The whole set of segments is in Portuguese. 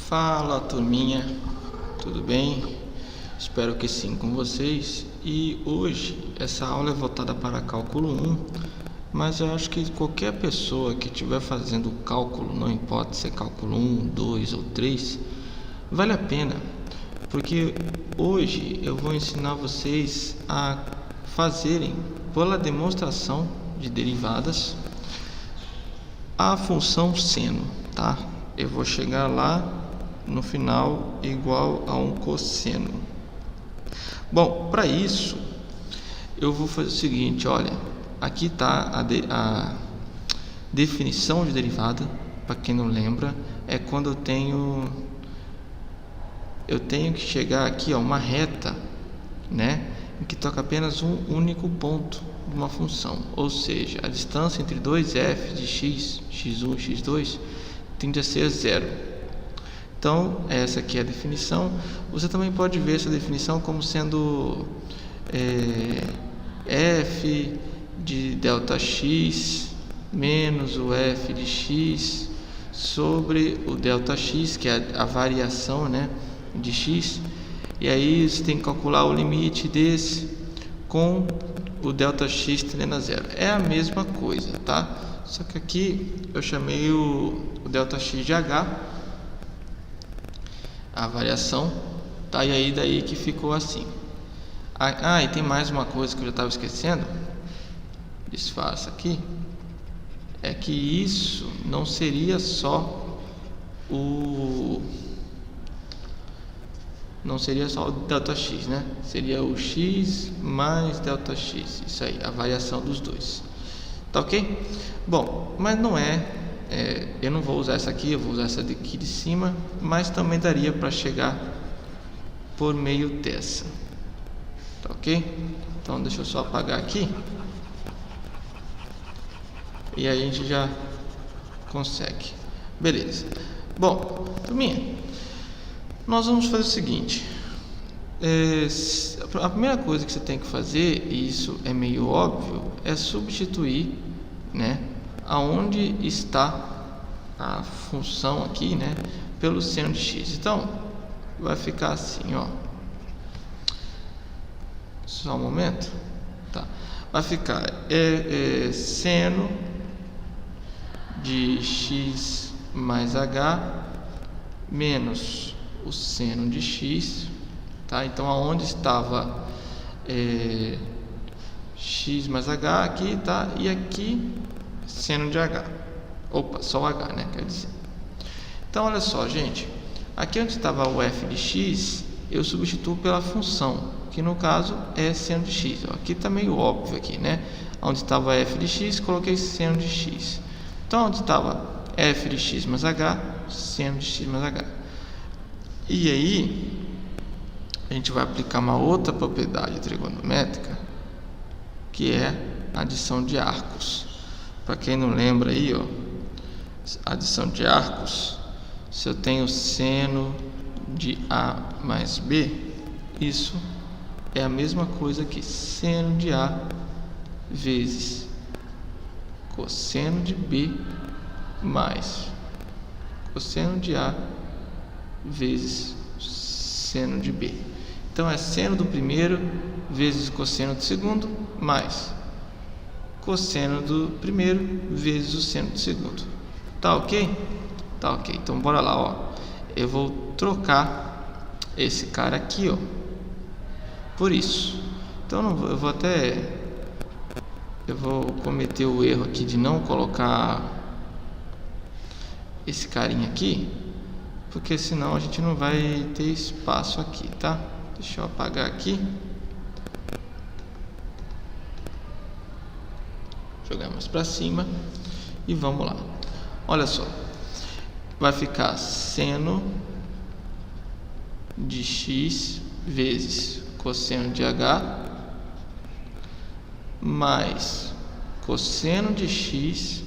Fala, turminha, tudo bem? Espero que sim com vocês. E hoje essa aula é voltada para cálculo 1, mas eu acho que qualquer pessoa que estiver fazendo cálculo, não importa se é cálculo 1, 2 ou 3, vale a pena, porque hoje eu vou ensinar vocês a fazerem, pela demonstração de derivadas, a função seno, tá? Eu vou chegar lá no final igual a um cosseno. Bom, para isso eu vou fazer o seguinte, olha, aqui está a definição de derivada. Para quem não lembra, é quando eu tenho que chegar aqui a uma reta, né, em que toca apenas um único ponto de uma função, ou seja, a distância entre dois f de x, x1 e x2 tende a ser zero. Então, essa aqui é a definição. Você também pode ver essa definição como sendo f de delta x menos o f de x sobre o delta x, que é a variação, né, de x. E aí você tem que calcular o limite desse com o delta x tendendo a zero. É a mesma coisa, tá? Só que aqui eu chamei o delta x de h, a variação, tá? E aí daí que ficou assim. E tem mais uma coisa que eu já estava esquecendo. Disfarça aqui. É que isso não seria só o delta x, né? Seria o x mais delta x. Isso aí, a variação dos dois. Tá ok? Bom, mas não eu não vou usar essa aqui, eu vou usar essa daqui de cima, mas também daria para chegar por meio dessa. Tá ok? Então deixa eu só apagar aqui. E aí a gente já consegue. Beleza. Bom, turminha, nós vamos fazer o seguinte. A primeira coisa que você tem que fazer, e isso é meio óbvio, é substituir, né, aonde está a função aqui, né, pelo seno de x. Então vai ficar assim, ó. Só um momento, tá? Vai ficar seno de x mais h menos o seno de x, tá? Então aonde estava x mais h aqui, tá? E aqui seno de h. Opa, só o h, né? Quer dizer. Então olha só, gente. Aqui onde estava o f de x, eu substituo pela função, que no caso é seno de x. Aqui está meio óbvio aqui, né? Onde estava f de x, coloquei seno de x. Então onde estava f de x mais h, seno de x mais h. E aí a gente vai aplicar uma outra propriedade trigonométrica, que é a adição de arcos. Para quem não lembra aí, ó, adição de arcos, se eu tenho seno de a mais b, isso é a mesma coisa que seno de a vezes cosseno de b mais cosseno de a vezes seno de b. Então é seno do primeiro vezes cosseno do segundo mais cosseno do primeiro vezes o seno do segundo. Tá ok? Tá ok. Então bora lá, ó. Eu vou trocar esse cara aqui, ó, por isso. Então eu vou cometer o erro aqui de não colocar esse carinha aqui, porque senão a gente não vai ter espaço aqui, tá? Deixa eu apagar aqui. Jogamos para cima e vamos lá. Olha só. Vai ficar seno de x vezes cosseno de h mais cosseno de x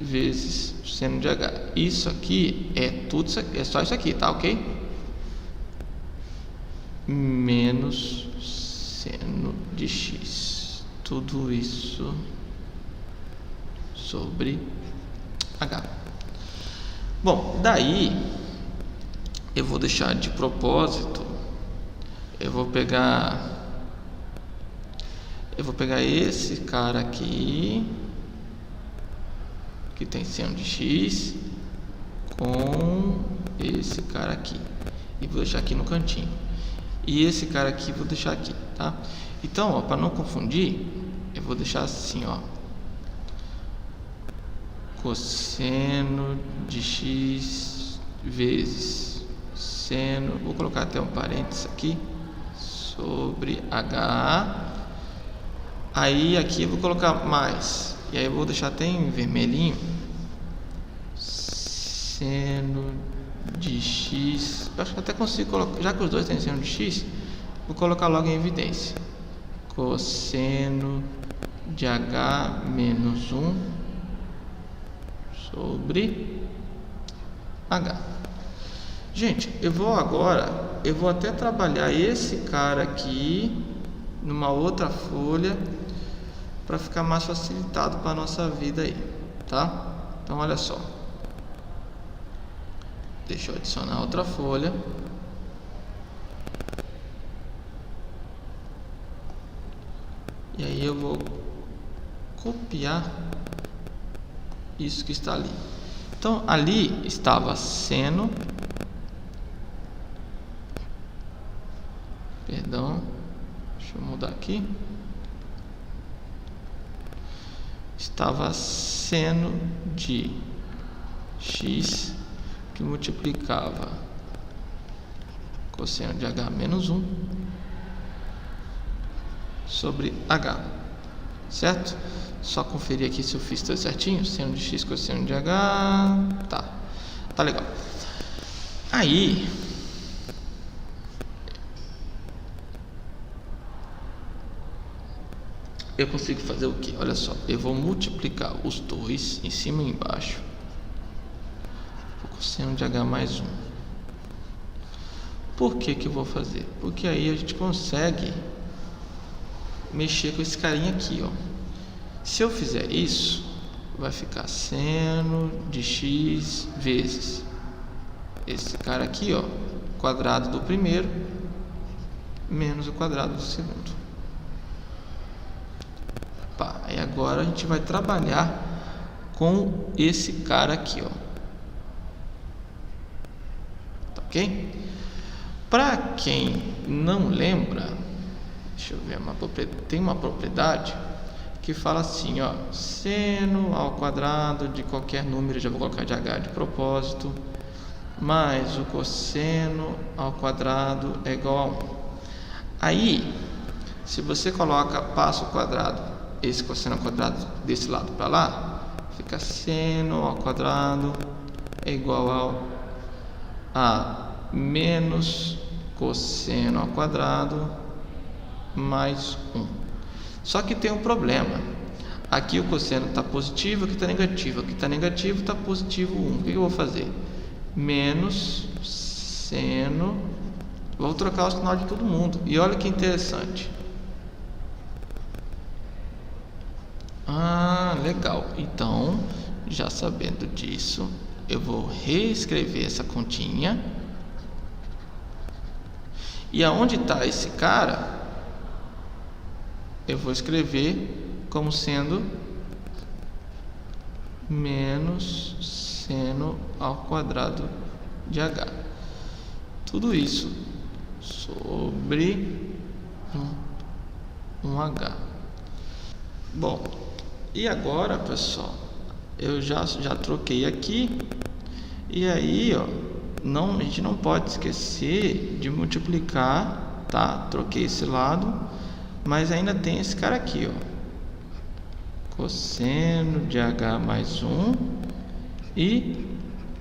vezes seno de h. Isso aqui é só isso aqui, tá ok? Menos seno de x. Tudo isso sobre h. Bom, daí eu vou deixar de propósito, eu vou pegar esse cara aqui que tem seno de x com esse cara aqui e vou deixar aqui no cantinho, e esse cara aqui vou deixar aqui, tá? Então, ó, para não confundir, eu vou deixar assim, ó, cosseno de x vezes seno, vou colocar até um parênteses aqui, sobre h. Aí aqui eu vou colocar mais, e aí eu vou deixar até em vermelhinho, seno de x, eu acho que até consigo colocar, já que os dois têm seno de x, vou colocar logo em evidência, cosseno de h menos 1 sobre h. Gente, eu vou até trabalhar esse cara aqui numa outra folha para ficar mais facilitado para a nossa vida aí, tá? Então olha só, deixa eu adicionar outra folha, e aí eu vou copiar isso que está ali. Então ali estava seno, perdão, deixa eu mudar aqui, estava seno de x que multiplicava cosseno de h menos 1 sobre h, certo? Só conferir aqui se eu fiz tudo certinho, seno de x cosseno de h, tá legal. Aí eu consigo fazer o que? Olha só, eu vou multiplicar os dois em cima e embaixo por cosseno de h mais 1. Por que que eu vou fazer? Porque aí a gente consegue mexer com esse carinha aqui, ó. Se eu fizer isso, vai ficar seno de x vezes esse cara aqui, ó, quadrado do primeiro menos o quadrado do segundo. E agora a gente vai trabalhar com esse cara aqui, ó. Tá ok? Para quem não lembra, deixa eu ver, tem uma propriedade que fala assim, ó, seno ao quadrado de qualquer número, já vou colocar de h de propósito, mais o cosseno ao quadrado é igual a 1. Aí, se você passa o quadrado, esse cosseno ao quadrado desse lado para lá, fica seno ao quadrado é igual a menos cosseno ao quadrado mais 1. Só que tem um problema. Aqui o cosseno está positivo, aqui está negativo. Aqui está negativo, está positivo 1. O que eu vou fazer? Menos seno. Vou trocar o sinal de todo mundo. E olha que interessante. Legal. Então, já sabendo disso, eu vou reescrever essa continha. E aonde está esse cara, eu vou escrever como sendo menos seno ao quadrado de h. Tudo isso sobre 1h. Bom, e agora, pessoal, eu já troquei aqui. E aí, ó, a gente não pode esquecer de multiplicar, tá? Troquei esse lado, mas ainda tem esse cara aqui, ó, cosseno de h mais 1 e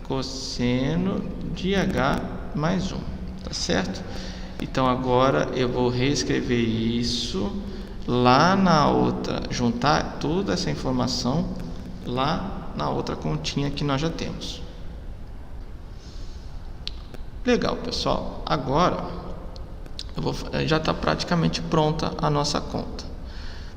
cosseno de h mais 1, tá certo? Então agora eu vou reescrever isso lá na outra, juntar toda essa informação lá na outra continha que nós já temos. Legal, pessoal. Agora já está praticamente pronta a nossa conta.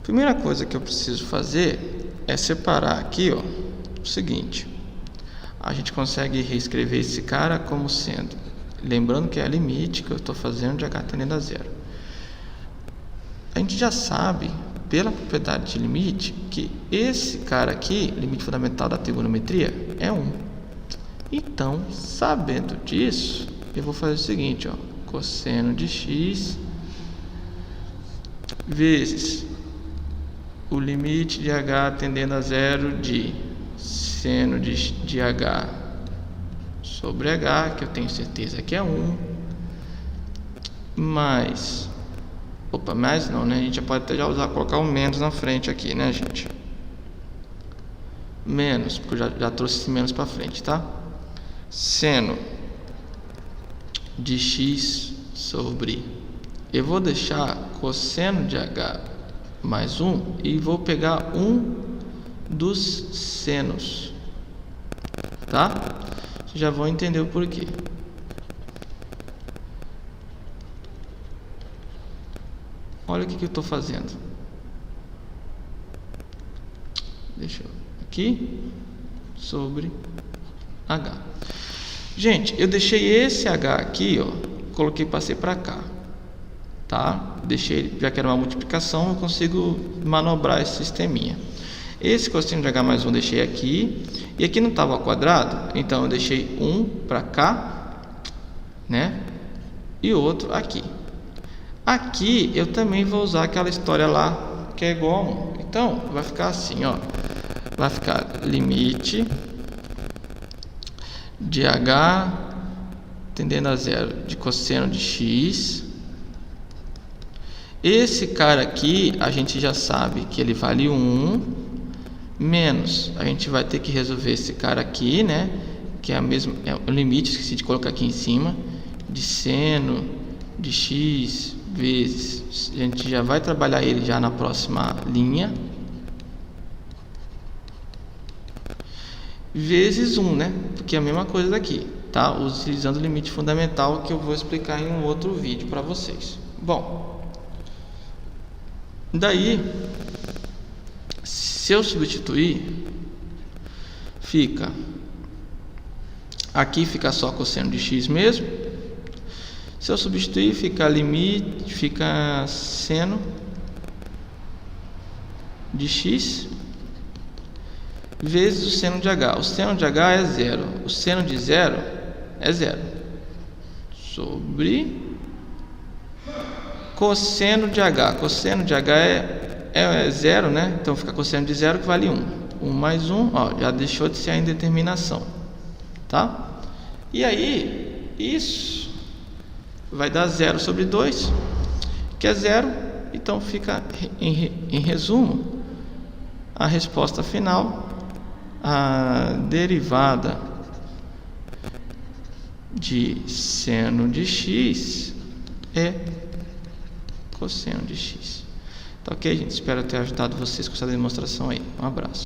Primeira coisa que eu preciso fazer é separar aqui, ó, o seguinte. A gente consegue reescrever esse cara como sendo Lembrando que é a limite que eu estou fazendo de h tendendo a zero. A gente já sabe, pela propriedade de limite, que esse cara aqui, limite fundamental da trigonometria, é 1. Então, sabendo disso, eu vou fazer o seguinte, ó, cosseno de x vezes o limite de h tendendo a zero de seno de h sobre h, que eu tenho certeza que é 1, mais... Opa, mais não, né? A gente já pode até colocar o menos na frente aqui, né, gente? Menos, porque eu já trouxe esse menos para frente, tá? Seno de x sobre... Eu vou deixar cosseno de h mais 1 e vou pegar um dos senos, tá? Vocês já vão entender o porquê. Olha o que eu estou fazendo. Deixa eu... Aqui sobre h. Gente, eu deixei esse h aqui, ó, passei para cá, tá? Deixei, já que era uma multiplicação, eu consigo manobrar esse sisteminha. Esse cosseno de h mais 1 eu deixei aqui, e aqui não estava ao quadrado, então eu deixei um para cá, né? E outro aqui. Aqui eu também vou usar aquela história lá que é igual a 1. Então vai ficar assim, ó. Vai ficar limite de h tendendo a zero de cosseno de x. Esse cara aqui a gente já sabe que ele vale 1, menos a gente vai ter que resolver esse cara aqui, né? Que é o limite, esqueci de colocar aqui em cima, de seno de x vezes, a gente já vai trabalhar ele já na próxima linha, vezes 1, né? Porque é a mesma coisa daqui, tá? Utilizando o limite fundamental que eu vou explicar em um outro vídeo para vocês. Bom, daí, se eu substituir, aqui fica só cosseno de x mesmo. Se eu substituir, fica limite, fica seno de x vezes o seno de h. O seno de h é 0. O seno de 0 é 0. Sobre cosseno de h. Cosseno de h é 0, né? Então fica cosseno de 0 que vale 1. 1 mais 1, ó, já deixou de ser a indeterminação, tá? E aí, isso vai dar 0 sobre 2, que é 0. Então fica, em resumo, a resposta final, a derivada de seno de x é cosseno de x. Tá ok, gente? Espero ter ajudado vocês com essa demonstração aí. Um abraço.